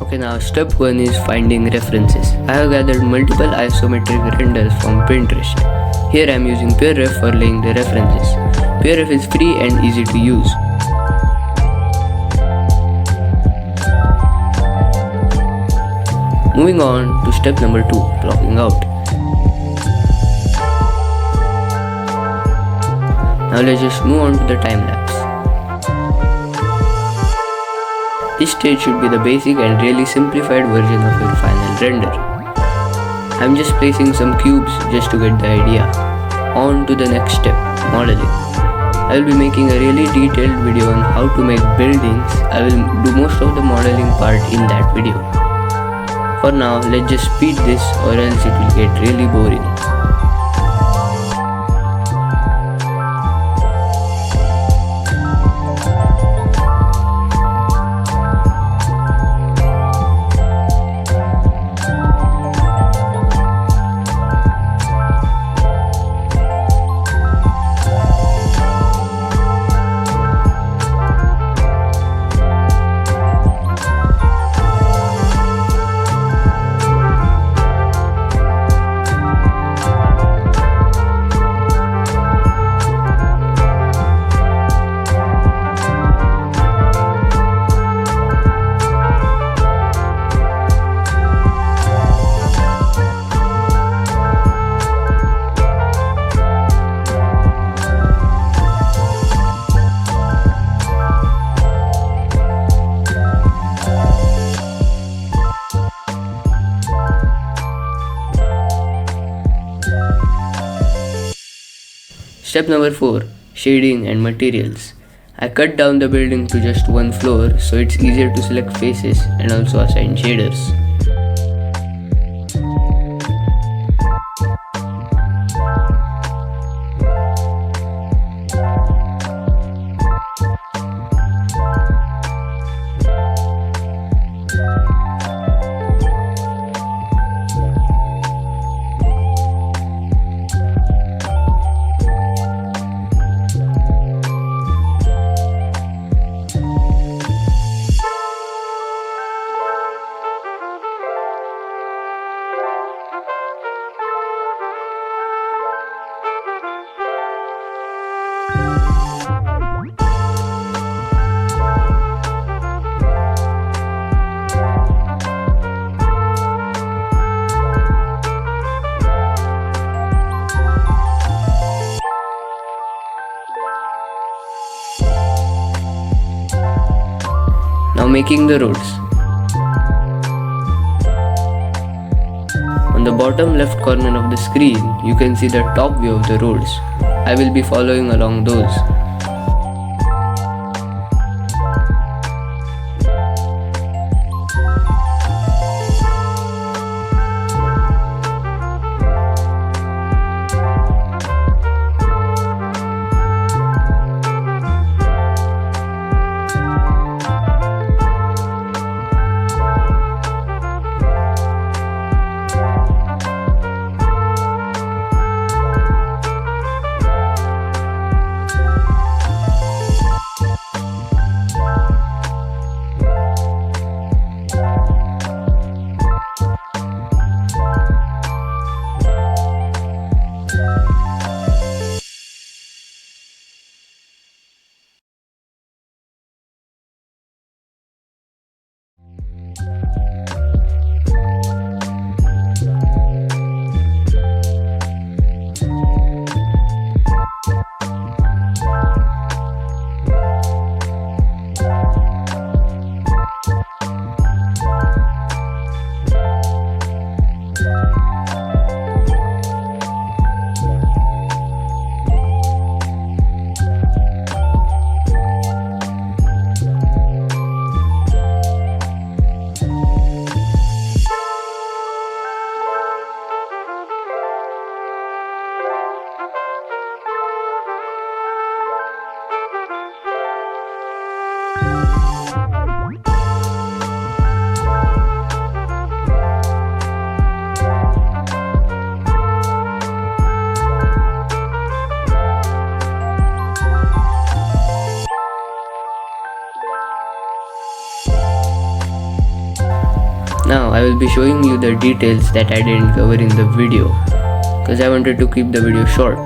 Okay, now step 1 is finding references. I have gathered multiple isometric renders from Pinterest. Here I am using PureRef for laying the references. PureRef is free and easy to use. Moving on to step number 2, blocking out. Now let's just move on to the time lapse. This stage should be the basic and really simplified version of your final render. I'm just placing some cubes just to get the idea. On to the next step, modeling. I will be making a really detailed video on how to make buildings. I will do most of the modeling part in that video. For now, let's just speed this or else it will get really boring. Step number 4, shading and materials. I cut down the building to just one floor so it's easier to select faces and also assign shaders. Now making the roads. On the bottom left corner of the screen, you can see the top view of the roads. I will be following along those. Now I will be showing you the details that I didn't cover in the video, because I wanted to keep the video short.